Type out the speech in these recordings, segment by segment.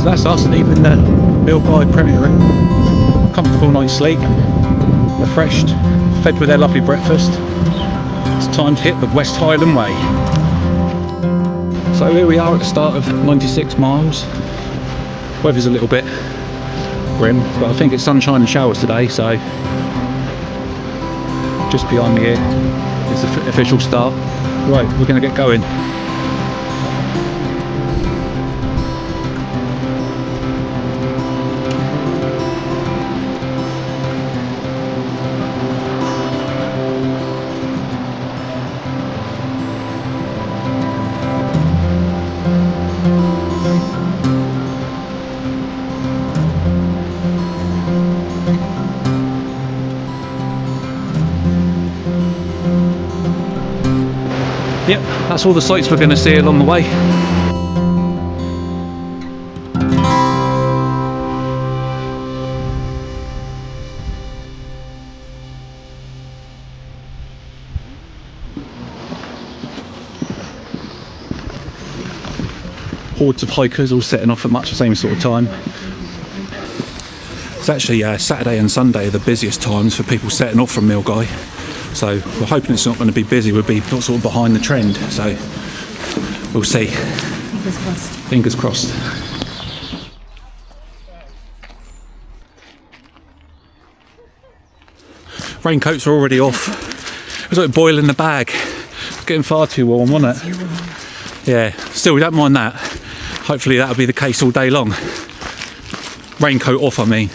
that's us leaving the Milngavie Premier Inn. Comfortable night's sleep, refreshed, fed with their lovely breakfast. It's time to hit the West Highland Way. So here we are at the start of 96 miles. Weather's a little bit grim, but I think it's sunshine and showers today, so just behind me here is the official start. Right, we're going to get going. Yep, that's all the sights we're going to see along the way. Hordes of hikers all setting off at much the same sort of time. It's actually Saturday and Sunday are the busiest times for people setting off from Milngavie. So we're hoping it's not going to be busy, we'll be sort of behind the trend, so we'll see. Fingers crossed. Fingers crossed. Raincoats are already off. It was like boiling the bag. It's getting far too warm, wasn't it? Yeah, still we don't mind that. Hopefully that'll be the case all day long. Raincoat off, I mean.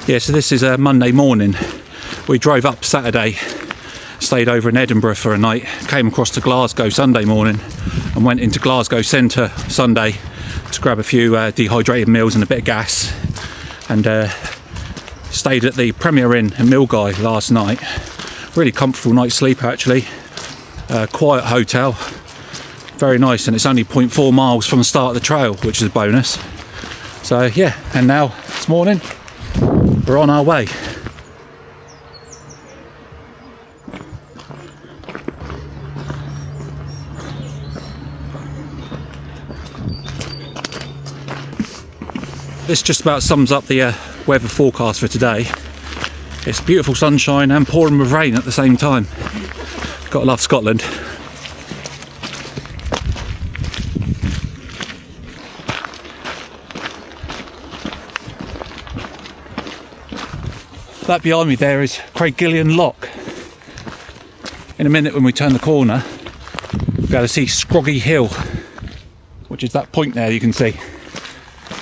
Yeah, so this is a Monday morning. We drove up Saturday, stayed over in Edinburgh for a night, came across to Glasgow Sunday morning and went into Glasgow centre Sunday to grab a few dehydrated meals and a bit of gas, and stayed at the Premier Inn in Milngavie last night. Really comfortable night's sleep actually. Quiet hotel, very nice, and it's only 0.4 miles from the start of the trail, which is a bonus. So yeah, and now this morning we're on our way. This just about sums up the weather forecast for today. It's beautiful sunshine and pouring with rain at the same time. Gotta love Scotland. That behind me there is Craigillian Loch. In a minute when we turn the corner, we'll be able to see Conic Hill, which is that point there you can see.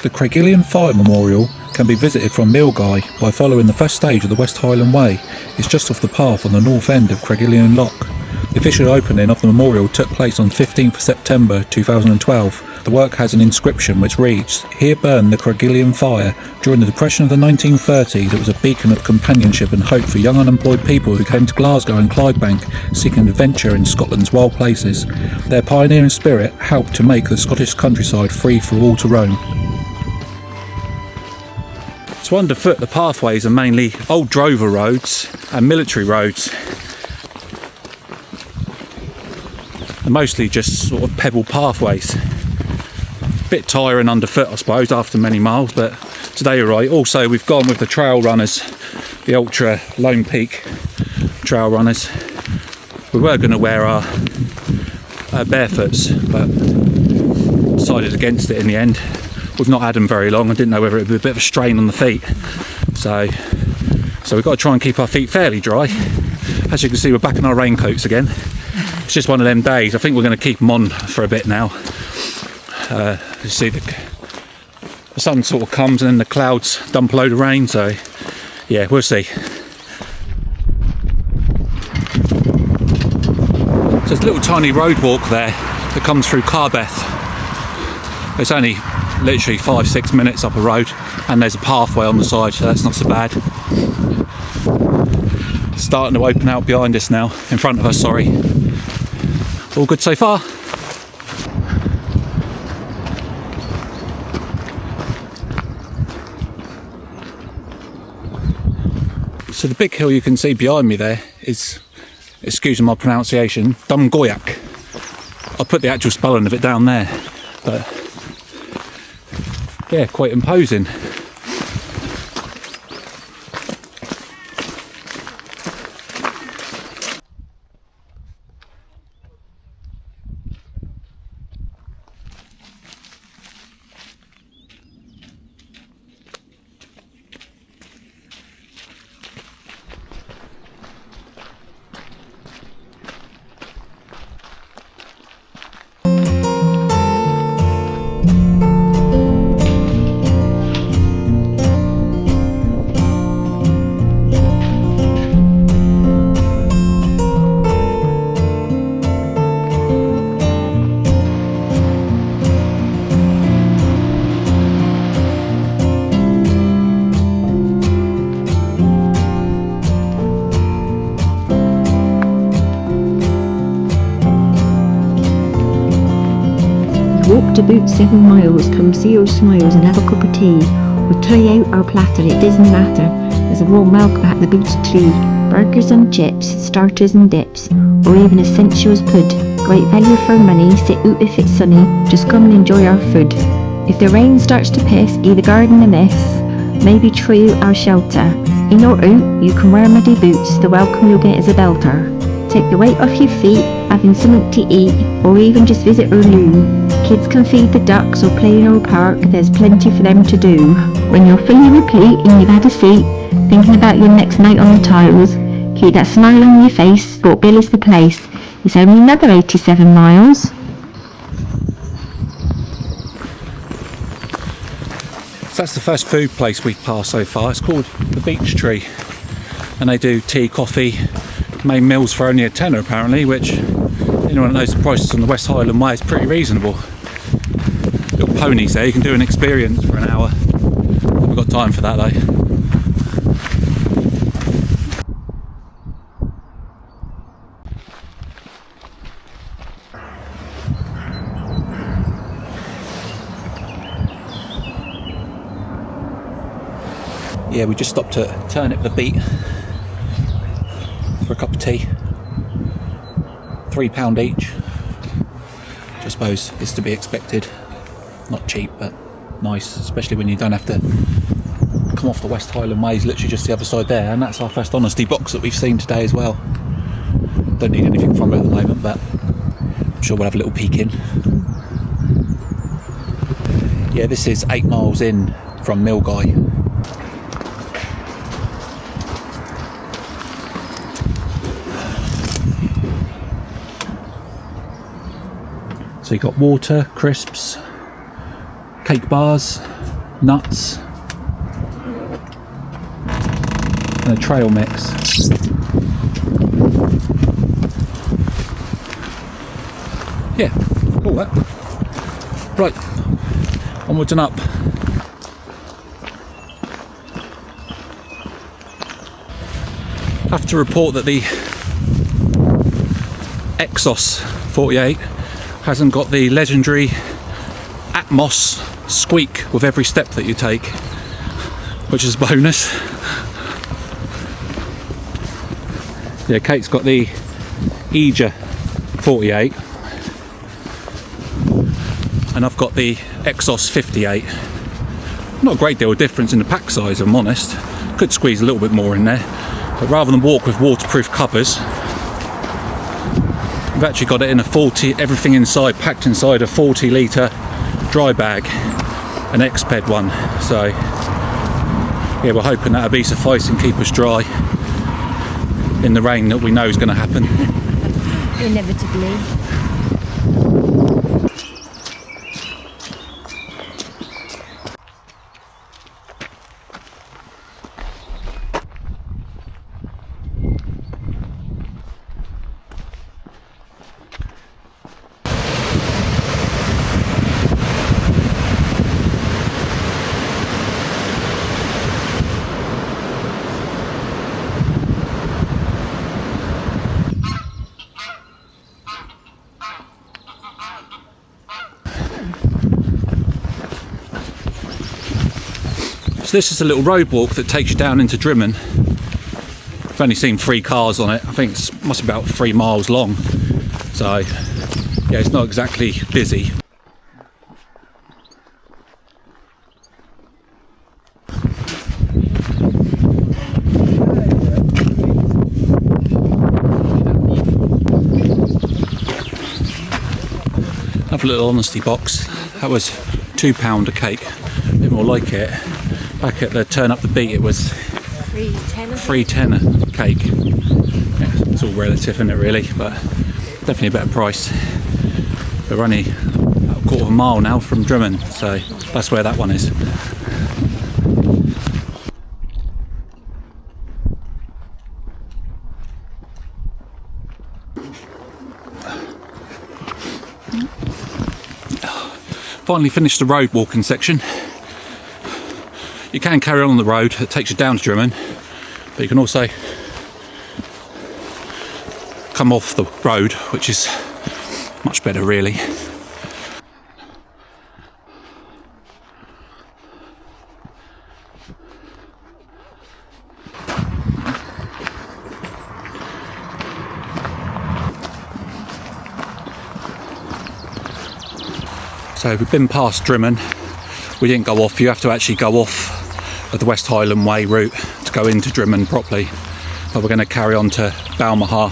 The Craigillian Fire Memorial can be visited from Milngavie by following the first stage of the West Highland Way. It's just off the path on the north end of Craigillian Loch. The official opening of the memorial took place on 15th September 2012. The work has an inscription which reads, "Here burned the Craigillian fire. During the depression of the 1930s, it was a beacon of companionship and hope for young unemployed people who came to Glasgow and Clydebank seeking adventure in Scotland's wild places. Their pioneering spirit helped to make the Scottish countryside free for all to roam." So underfoot, the pathways are mainly old drover roads and military roads. They're mostly just sort of pebble pathways. Bit tiring underfoot, I suppose, after many miles, but today you're right. Also, we've gone with the trail runners, the Ultra Lone Peak trail runners. We were going to wear our barefoots, but decided against it in the end. We've not had them very long. I didn't know whether it would be a bit of a strain on the feet. So we've got to try and keep our feet fairly dry. As you can see, we're back in our raincoats again. It's just one of them days. I think we're going to keep them on for a bit now. You see the sun sort of comes and then the clouds dump a load of rain, so yeah, we'll see. So there's a little tiny road walk there that comes through Carbeth. It's only literally 5-6 minutes up a road, and there's a pathway on the side, so that's not so bad. Starting to open out behind us now, in front of us, sorry. All good so far. So the big hill you can see behind me there is, excuse my pronunciation, Dumgoyak. I'll put the actual spelling of it down there, but yeah, quite imposing. Walked about 7 miles, come see your smiles and have a cup of tea. We'll try out our platter, it doesn't matter. There's a warm milk at the beech tree. Burgers and chips, starters and dips, or even a sensuous pud. Great value for money, sit out if it's sunny, just come and enjoy our food. If the rain starts to piss, either garden a miss, maybe try out our shelter. In or out, you can wear muddy boots, the welcome you'll get is a belter. Take the weight off your feet, having something to eat, or even just visit our loo. Kids can feed the ducks or play in our park, there's plenty for them to do. When you're fully replete and you've had a seat, thinking about your next night on the tiles, keep that smile on your face, Fort Bill is the place. It's only another 87 miles. So that's the first food place we've passed so far. It's called the Beech Tree, and they do tea, coffee, main meals for only a tenner apparently, which anyone that knows the prices on the West Highland Way is pretty reasonable. Little ponies there, you can do an experience for an hour. We've got time for that though. Yeah, we just stopped at Turnip the Beat for a cup of tea. £3 each, which I suppose is to be expected. Not cheap, but nice, especially when you don't have to come off the West Highland Way. It's literally just the other side there, and that's our first honesty box that we've seen today as well. Don't need anything from it at the moment, but I'm sure we'll have a little peek in. Yeah, this is 8 miles in from Milngavie. So you've got water, crisps, cake bars, nuts, and a trail mix. Yeah, cool that. Right, onwards and up. I have to report that the Exos 48 hasn't got the legendary Atmos squeak with every step that you take, which is a bonus. Yeah, Kate's got the Eja 48 and I've got the Exos 58. Not a great deal of difference in the pack size, if I'm honest. Could squeeze a little bit more in there, but rather than walk with waterproof covers, we've actually got it in a 40, everything inside packed inside a 40 litre dry bag, an Exped one. So yeah, we're hoping that'll be suffice and keep us dry in the rain that we know is going to happen. Inevitably. So this is a little road walk that takes you down into Drimmen, I've only seen 3 cars on it. I think it must be about 3 miles long. So yeah, it's not exactly busy. Another little honesty box. That was £2 a cake. A bit more like it. Back at the Turn Up the Beat, it was £3.10 a cake. Yeah, it's all relative, isn't it, really? But definitely a better price. We're only about a quarter of a mile now from Drummond, so that's where that one is. Finally finished the road walking section. You can carry on the road that takes you down to Drummond, but you can also come off the road, which is much better really. So we've been past Drummond. We didn't go off. You have to actually go off of the West Highland Way route to go into Drummond properly. But we're going to carry on to Balmaha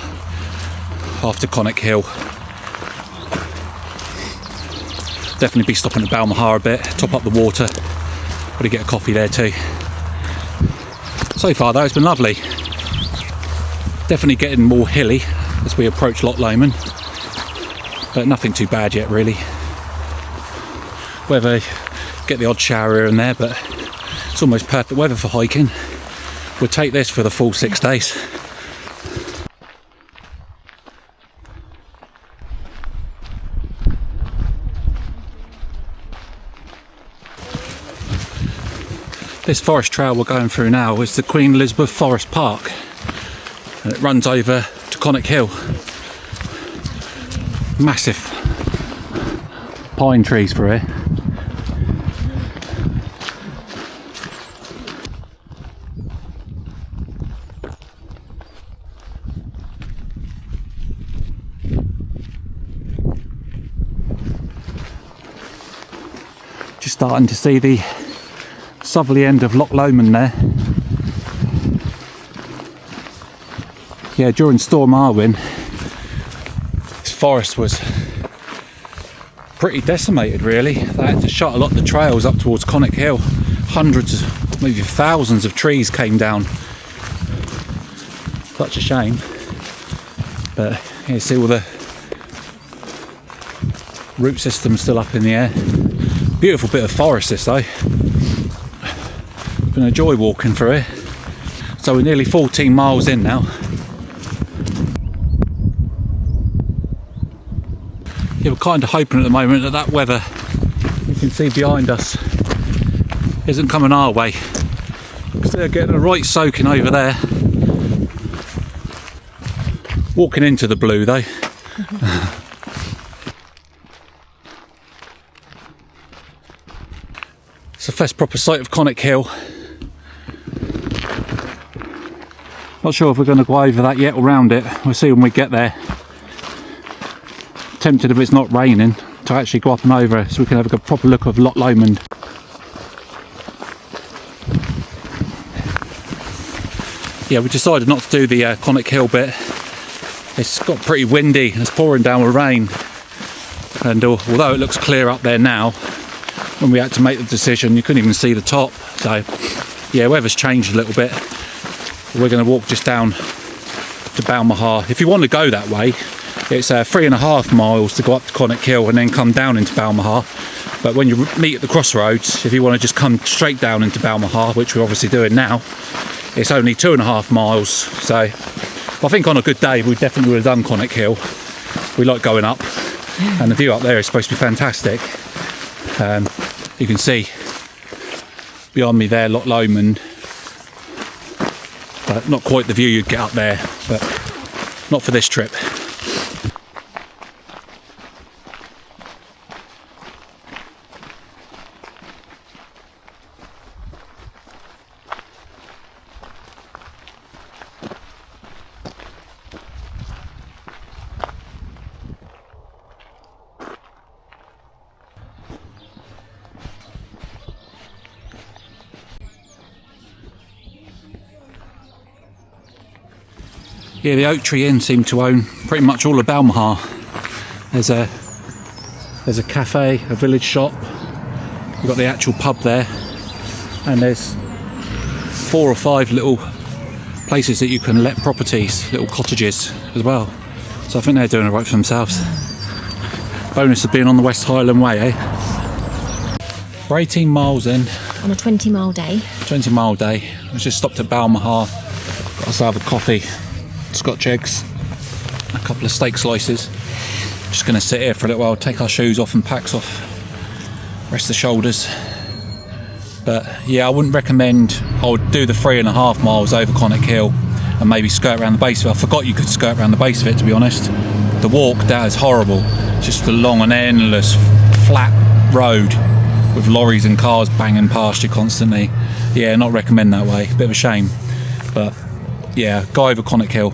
after Conic Hill. Definitely be stopping at Balmaha a bit, top up the water. Probably get a coffee there too. So far though, it's been lovely. Definitely getting more hilly as we approach Loch Lomond, but nothing too bad yet really. Weather, get the odd shower here and there, but it's almost perfect weather for hiking. We'll take this for the full 6 days. This forest trail we're going through now is the Queen Elizabeth Forest Park, and it runs over to Conic Hill. Massive pine trees for here. Just starting to see the southerly end of Loch Lomond there. Yeah, during Storm Arwen, this forest was pretty decimated really. They had to shut a lot of the trails up towards Conic Hill. Hundreds, maybe thousands of trees came down. Such a shame. But you see all the root system still up in the air. Beautiful bit of forest this though. Been a joy walking through it. So we're nearly 14 miles in now. Yeah, we're kind of hoping at the moment that that weather you can see behind us isn't coming our way, because they're getting a right soaking over there. Walking into the blue though. It's the first proper sight of Conic Hill. Not sure if we're going to go over that yet or round it. We'll see when we get there. Tempted, if it's not raining, to actually go up and over so we can have a proper look of Loch Lomond. Yeah, we decided not to do the Conic Hill bit. It's got pretty windy and it's pouring down with rain. And although it looks clear up there now, when we had to make the decision, you couldn't even see the top. So yeah, weather's changed a little bit. We're going to walk just down to Balmaha. If you want to go that way, it's 3.5 miles to go up to Conic Hill and then come down into Balmaha. But when you meet at the crossroads, if you want to just come straight down into Balmaha, which we're obviously doing now, it's only 2.5 miles. So I think on a good day we definitely would have done Conic Hill. We like going up, and the view up there is supposed to be fantastic. You can see behind me there Loch Lomond, but not quite the view you'd get up there, but not for this trip. Yeah, the Oak Tree Inn seem to own pretty much all of Balmaha. There's a cafe, a village shop. You've got the actual pub there, and there's 4 or 5 little places that you can let properties, little cottages as well. So I think they're doing it right for themselves. Bonus of being on the West Highland Way, eh? We're 18 miles in. On a 20-mile day. 20-mile day. We just stopped at Balmaha. Got us have a coffee, Scotch eggs, a couple of steak slices. Just going to sit here for a little while, take our shoes off and packs off, rest the shoulders. But yeah, I wouldn't recommend. I would do the 3.5 miles over Conic Hill and maybe skirt around the base of it. I forgot you could skirt around the base of it, to be honest. The walk down is horrible. It's just a long and endless flat road with lorries and cars banging past you constantly. Yeah, not recommend that way. Bit of a shame. But yeah, go over Conic Hill.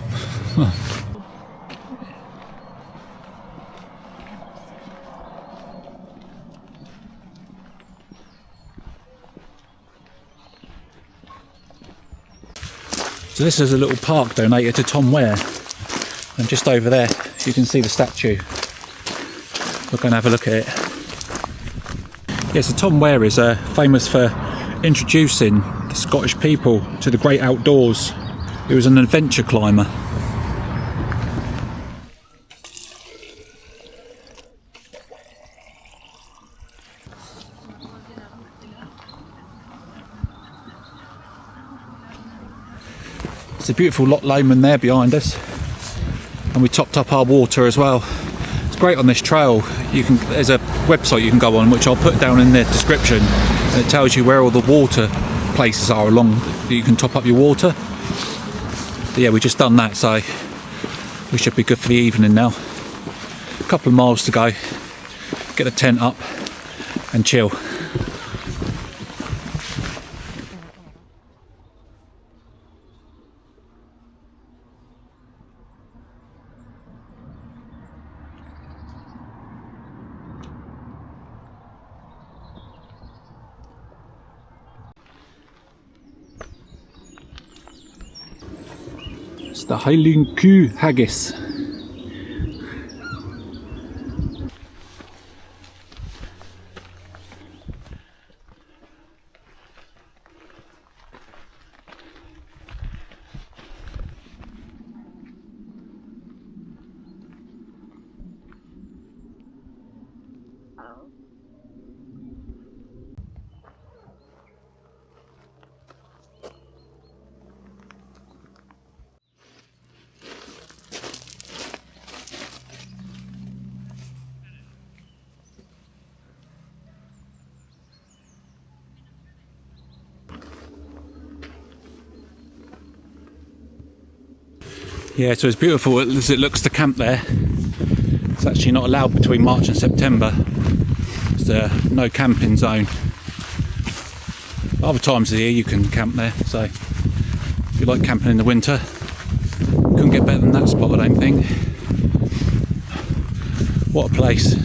So this is a little park donated to Tom Ware, and just over there you can see the statue. We're going to have a look at it. Yeah, so Tom Ware is famous for introducing the Scottish people to the great outdoors. He was an adventure climber. It's a beautiful Loch Lomond there behind us, and we topped up our water as well. It's great on this trail. There's a website you can go on, which I'll put down in the description, and it tells you where all the water places are along that you can top up your water. But yeah, we just done that, so we should be good for the evening now. A couple of miles to go, get the tent up and chill. It's the Highland Q haggis. Yeah, so as beautiful as it looks to camp there, it's actually not allowed between March and September. There's no camping zone. Other times of the year you can camp there, so if you like camping in the winter, couldn't get better than that spot, I don't think. What a place.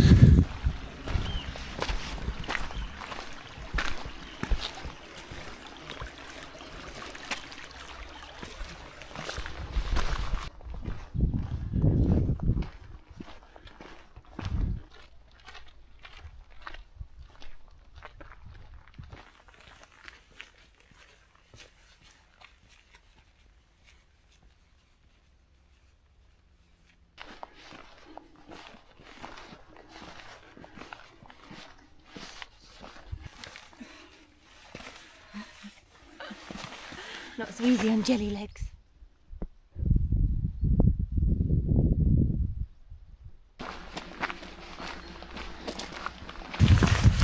Not so easy on jelly legs.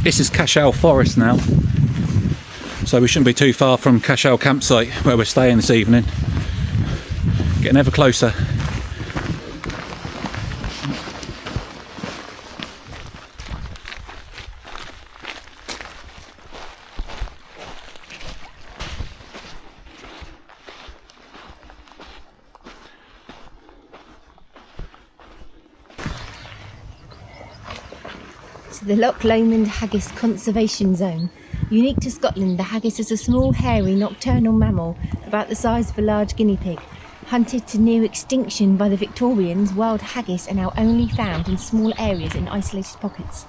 This is Cashel Forest now, so we shouldn't be too far from Cashel Campsite where we're staying this evening. Getting ever closer. The Loch Lomond Haggis Conservation Zone. Unique to Scotland, the haggis is a small, hairy, nocturnal mammal about the size of a large guinea pig. Hunted to near extinction by the Victorians, wild haggis are now only found in small areas in isolated pockets,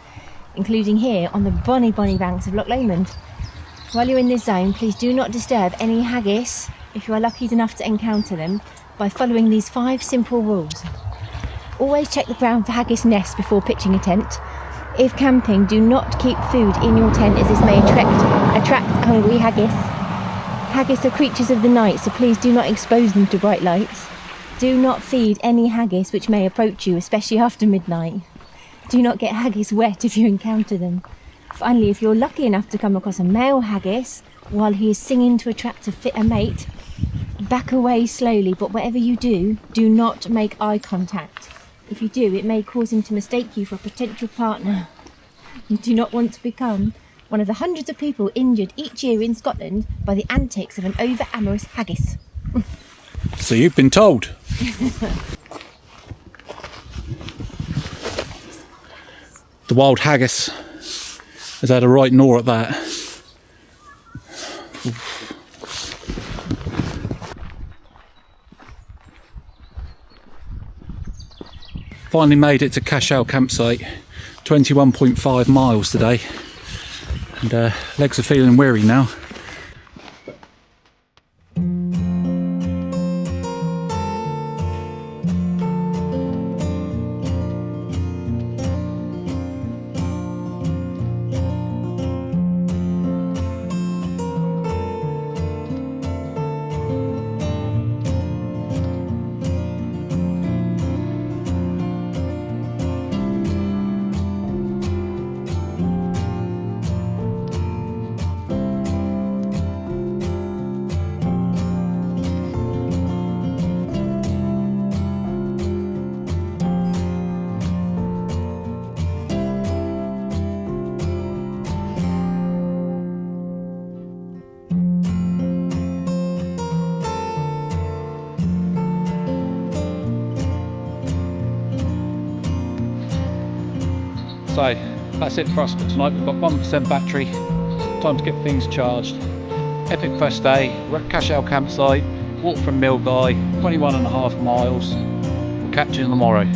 including here on the bonny banks of Loch Lomond. While you're in this zone, please do not disturb any haggis, if you are lucky enough to encounter them, by following these 5 simple rules. Always check the ground for haggis nests before pitching a tent. If camping, do not keep food in your tent, as this may attract hungry haggis. Haggis are creatures of the night, so please do not expose them to bright lights. Do not feed any haggis which may approach you, especially after midnight. Do not get haggis wet if you encounter them. Finally, if you're lucky enough to come across a male haggis while he is singing to attract a mate, back away slowly, but whatever you do, do not make eye contact. If you do, it may cause him to mistake you for a potential partner. You do not want to become one of the hundreds of people injured each year in Scotland by the antics of an over-amorous haggis. So you've been told. The wild haggis has had a right gnaw at that. Finally made it to Cashel Campsite, 21.5 miles today, and legs are feeling weary now. So that's it for us for tonight. We've got 1% battery, time to get things charged. Epic first day. We're at Cashel Campsite, walk from Milngavie, 21.5 miles. We'll catch you tomorrow.